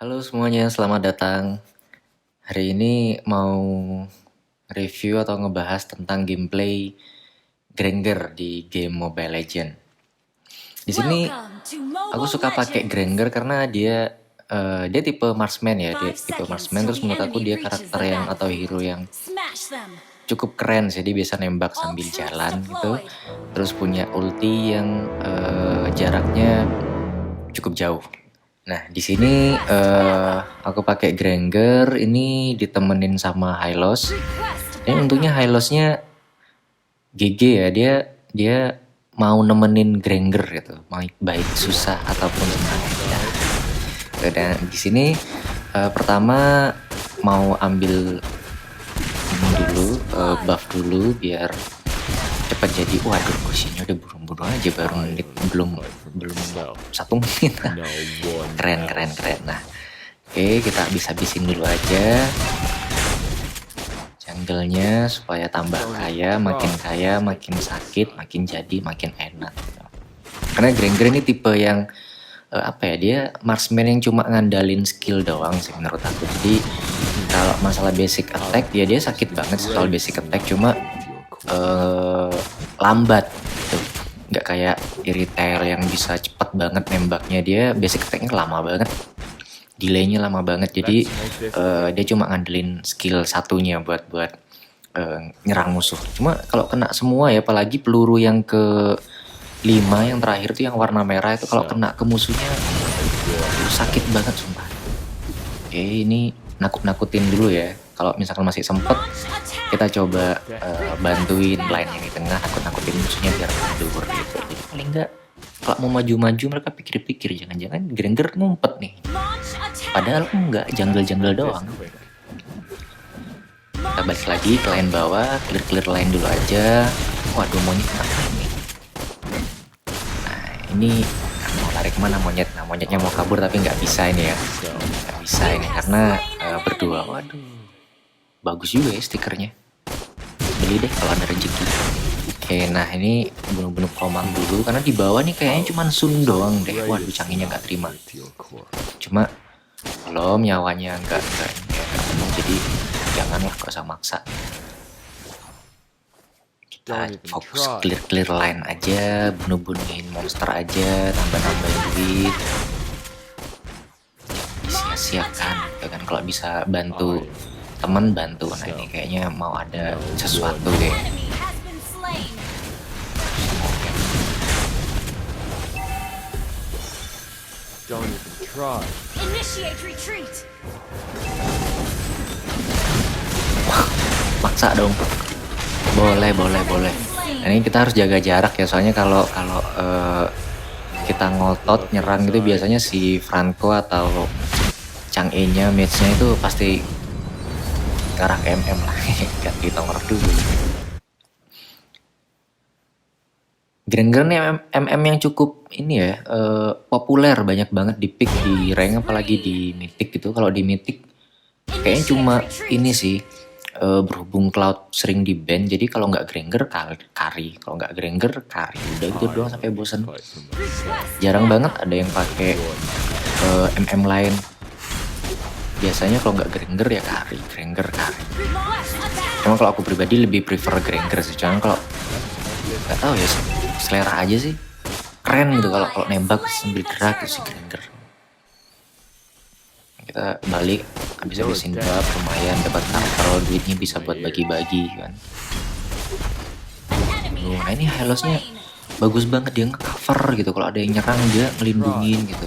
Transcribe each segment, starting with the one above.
Halo semuanya, selamat datang. Hari ini mau review atau ngebahas tentang gameplay Granger di game Mobile Legend. Di sini aku suka pakai Granger karena dia tipe marksman ya, dia tipe marksman. Terus menurut aku dia karakter yang atau hero yang cukup keren sih. Dia biasa nembak sambil jalan gitu. Terus punya ulti yang jaraknya cukup jauh. Nah, di sini aku pakai Granger, ini ditemenin sama Hylos. Ini untungnya Hylosnya GG ya, dia mau nemenin Granger gitu, baik susah ataupun senang. Ya. Dan di sini pertama mau ambil ini dulu, buff dulu biar cepat jadi. Waduh, kursinya udah buru-buru aja, baru menit belum 1 menit. keren. Nah, oke, kita habis-habisin dulu aja jungle-nya supaya tambah kaya, makin sakit, makin jadi, makin enak. Karena Granger ini tipe yang dia marksman yang cuma ngandalin skill doang sih menurut aku. Jadi kalau masalah basic attack dia sakit banget soal basic attack, cuma lambat gitu. Nggak kayak Irithel yang bisa cepet banget nembaknya. Dia basic attack-nya lama banget, delaynya lama banget. Jadi dia cuma ngandelin skill satunya buat nyerang musuh. Cuma kalau kena semua ya, apalagi peluru yang ke 5 yang terakhir tuh yang warna merah itu, kalau kena ke musuhnya sakit banget sumpah. Oke, ini nakut-nakutin dulu ya. Kalau misalkan masih sempet, kita coba bantuin line yang di tengah, nakut-nakutin musuhnya biar mundur gitu. Jadi paling enggak kalau mau maju-maju mereka pikir-pikir, jangan-jangan Granger ngumpet nih. Padahal enggak, jungle doang. Kita balik lagi ke line bawah, clear line dulu aja. Waduh, monyet ngapain nih? Nah, ini mau lari kemana monyet? Nah, monyetnya mau kabur tapi nggak bisa ini ya. Nggak bisa ini karena berdua. Waduh, bagus juga ya stikernya. Beli deh kalau ada rezeki. Oke, nah ini bunuh-bunuh komang dulu karena di bawah nih kayaknya cuma Sun doang deh. Waduh, Canggihnya nggak terima. Cuma belum, nyawanya nggak penuh, jadi janganlah, gak usah maksa. Kita fokus clear line aja, bunuh-bunuhin monster aja, tambah-nambahin duit. Sia-siakan gitu kan, kalau bisa bantu teman bantu. Nah ini kayaknya mau ada sesuatu deh. Maksa dong. Boleh. Nah, ini kita harus jaga jarak ya, soalnya kalau kita ngotot nyerang itu biasanya si Franco atau Chang'e-nya, match-nya itu pasti ke arah MM lah. Gak ditongkrok dulu. Granger nih MM yang cukup ini ya, populer, banyak banget di pick di rank, apalagi di mythic gitu. Kalau di mythic kayaknya cuma ini sih, berhubung Cloud sering di ban, jadi kalau nggak Granger carry, kalau nggak Granger carry, udah gitu doang sampai bosan. Jarang banget ada yang pakai MM lain. Biasanya kalau nggak Granger ya Granger carry. Cuma kalau aku pribadi lebih prefer Granger sih, jangan kalau nggak tahu ya, selera aja sih, keren gitu kalau nembak sambil gerak itu si Granger. Kita balik, habis-habisin buff, lumayan dapat kartel, duitnya bisa buat bagi-bagi kan. Nah ini Hylosnya bagus banget, dia nge-cover gitu, kalau ada yang nyerang dia ngelindungin gitu.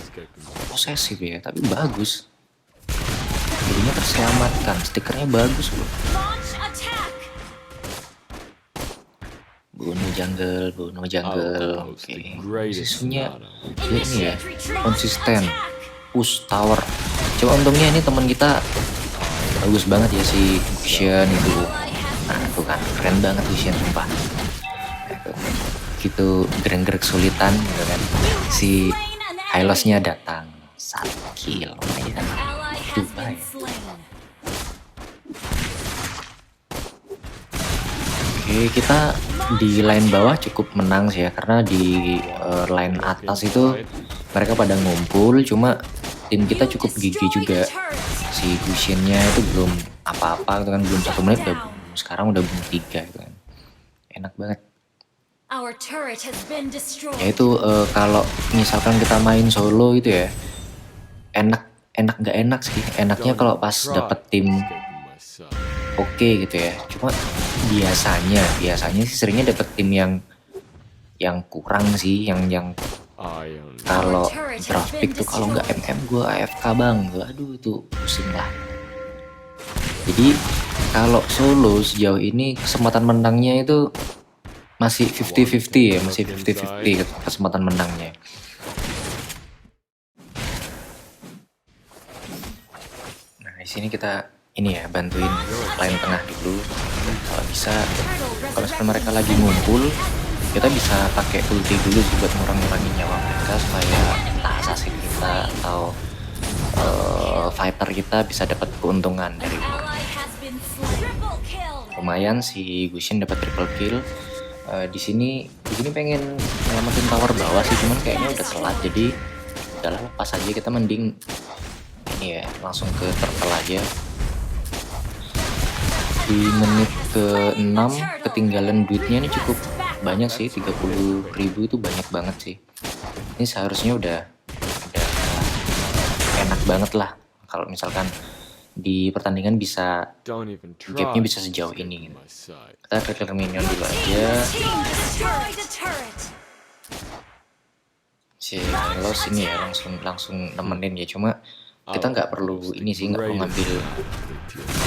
Posesif ya, tapi bagus. Jadinya terselamatkan, stikernya bagus loh. Bunuh jungle. Oke. Sisunya dia ini ya, konsisten, push tower. Cuma untungnya ini teman kita bagus banget ya, si Lucian itu. Nah itu kan keren banget Lucian sumpah. Gitu Granger kesulitan gitu kan, si Hylosnya datang 1 kill aja. Dubai. Oke, kita di line bawah cukup menang sih ya, karena di line atas itu mereka pada ngumpul, cuma tim kita cukup gigi juga. Si Gusion-nya itu belum apa-apa itu kan, belum 1 menit udah bunuh. Sekarang udah bunuh 3 gitu kan. Enak banget. Ya itu kalau misalkan kita main solo gitu ya, enak nggak enak sih. Enaknya kalau pas dapet tim oke gitu ya. Cuma biasanya sih seringnya dapet tim yang kurang sih, yang kalau draft pick tuh kalau nggak MM gue AFK bang, aduh itu pusing lah. Jadi kalau solo sejauh ini kesempatan menangnya itu masih 50-50 ya, masih 50-50 kesempatan menangnya. Nah di sini kita ini ya bantuin line tengah dulu. Kalau bisa, kalau misalnya mereka lagi ngumpul, kita bisa pakai ulti dulu sih buat ngurang-ngurangin nyawa mereka supaya entah assassin kita atau fighter kita bisa dapat keuntungan dari ulti. Lumayan si Gusion dapat triple kill. Di sini pengen nyelamatin tower bawah sih, cuman kayaknya udah telat, jadi udahlah lepas aja, kita mending ini ya langsung ke turtle aja. Di menit ke-6 ketinggalan duitnya ini cukup banyak sih, 30.000 itu banyak banget sih. Ini seharusnya udah enak banget lah kalau misalkan di pertandingan bisa gapnya bisa sejauh ini gitu. Kita clear minion dulu aja. Si Hylos ini ya langsung nemenin ya, cuma kita nggak perlu ini sih, nggak perlu ngambil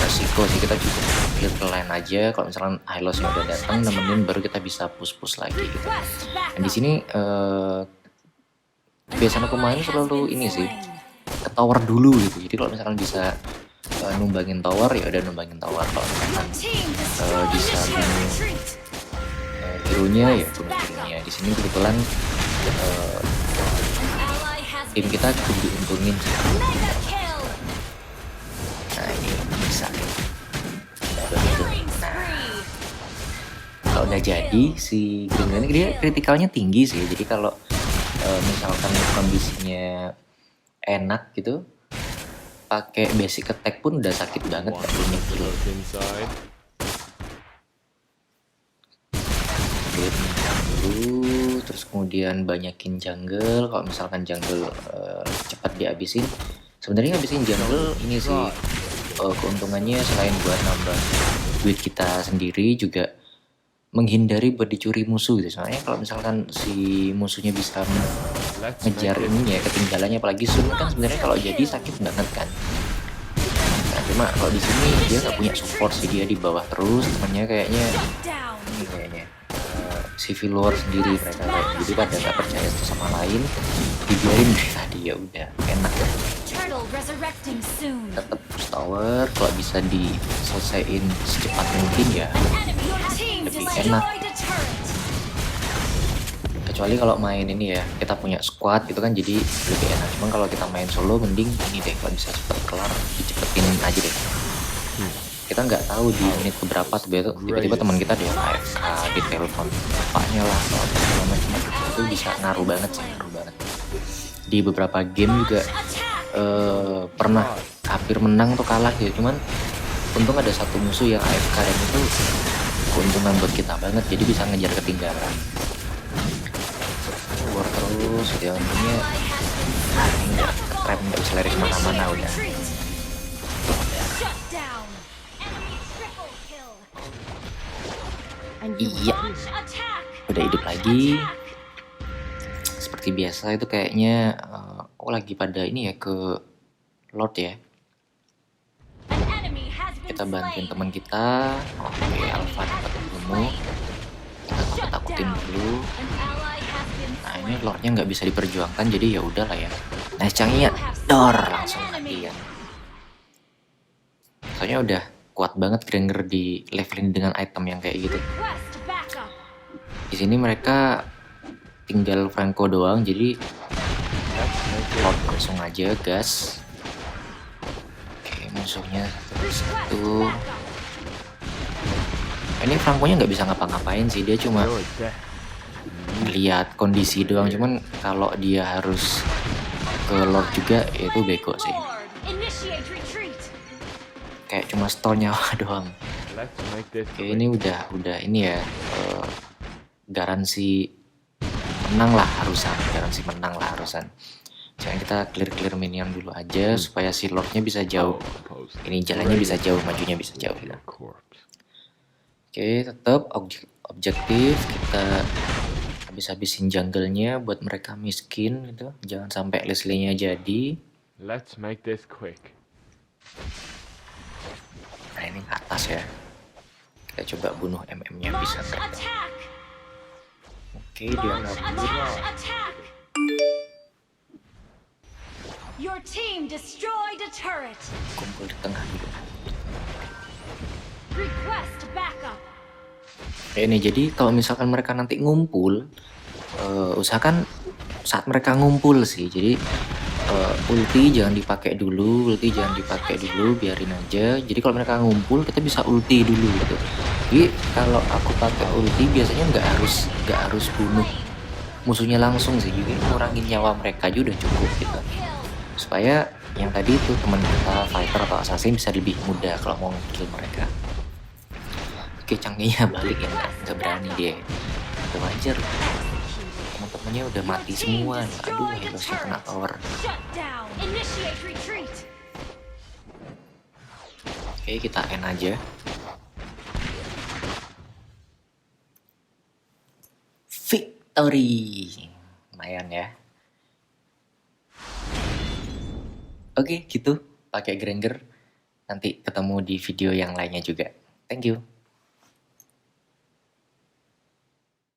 resiko sih, kita cukup clear ke line aja. Kalau misalkan Hylosnya udah datang nemenin, baru kita bisa push lagi gitu. Dan di sini biasanya pemain selalu ini sih ke tower dulu gitu. Jadi kalau misalkan bisa numbangin tower ya udah numbangin tower. Kalau misalkan bisa bunuh hero-nya ya bunuh hero-nya. Di sini kebetulan tim kita cukup diuntungin sih. Nah ini bisa. Nah kalau udah jadi si Green ini dia kritikalnya tinggi sih. Jadi kalau misalkan kondisinya enak gitu, pakai basic attack pun udah sakit banget nggak punya kill. Dulu terus kemudian banyakin jungle. Kalau misalkan jungle cepat dihabisin, sebenarnya ngabisin jungle ini sih keuntungannya selain buat nambah duit kita sendiri, juga menghindari buat dicuri musuh gitu. Soalnya kalau misalkan si musuhnya bisa ngejar ininya ketinggalannya, apalagi Sun kan sebenarnya kalau jadi sakit banget kan. Nah cuma kalau di sini dia nggak punya support sih, dia di bawah terus, temennya kayaknya civil war sendiri mereka kayak, jadi pada nggak percaya satu sama lain, dibiarin dari tadi ya udah enak ya. Tetap push tower, kalau bisa diselesaiin secepat mungkin ya lebih enak. Kecuali kalau main ini ya kita punya squad gitu kan, jadi lebih enak. Cuman kalau kita main solo mending ini deh, kalau bisa cepet kelar dicepetin aja deh. Kita nggak tahu di menit keberapa tiba-tiba teman kita dia AFK, di telepon bapaknya lah atau segala macam, itu bisa ngaruh banget sih, ngaruh banget. Di beberapa game juga pernah hampir menang tuh kalah gitu, cuman untung ada satu musuh yang AFK dan itu keuntungan buat kita banget, jadi bisa ngejar ketinggalan. War terus ya untungnya ini nggak trap, nggak bisa lari kemana-mana udah. Iya, udah hidup lagi. Seperti biasa itu kayaknya lagi pada ini ya ke Lord ya. Kita bantuin teman kita. Oke, Alpha dapat ilmu. Kita takutin dulu. Nah ini Lordnya nggak bisa diperjuangkan, jadi ya udahlah ya. Nice Changi ya, dor langsung mati ya. Soalnya udah kuat banget Granger di leveling dengan item yang kayak gitu. Di sini mereka tinggal Franco doang, jadi Lord langsung aja gas. Oke, musuhnya satu. Ini Franco-nya nggak bisa ngapa-ngapain sih, dia cuma lihat kondisi doang. Cuman kalau dia harus ke Lord juga, ya itu bego sih. Kayak cuma stall nyawa doang. Oke, ini udah ini ya, garansi menang lah harusan. Jangan kita clear minion dulu aja supaya si Lordnya bisa jauh. Ini jalannya bisa jauh, majunya bisa jauh gitu. Oke, tetap objektif kita habis-habisin jungle-nya buat mereka miskin gitu. Jangan sampai Leslie-nya jadi. Let's make this quick. Nah, ini ke atas ya. Kita coba bunuh MM-nya bisa nggak? Oke, dia kabur. Your team destroyed a turret. Kumpul di tengah dulu. Request backup. Ini jadi kalau misalkan mereka nanti ngumpul, usahakan saat mereka ngumpul sih. Jadi ulti jangan dipakai dulu, biarin aja. Jadi kalau mereka ngumpul kita bisa ulti dulu gitu. Jadi kalau aku pakai ulti biasanya nggak harus bunuh musuhnya langsung sih, jadi ngurangin nyawa mereka aja udah cukup gitu. Supaya yang tadi itu teman kita fighter atau assassin bisa lebih mudah kalau mau kill mereka. Oke, Changi-nya balik ya, nggak berani dia. Udah wajar, teman-temannya udah mati semua. Aduh, Helosnya kena tower. Oke, kita end aja. Victory, lumayan ya. Oke, gitu pakai Granger. Nanti ketemu di video yang lainnya juga. Thank you.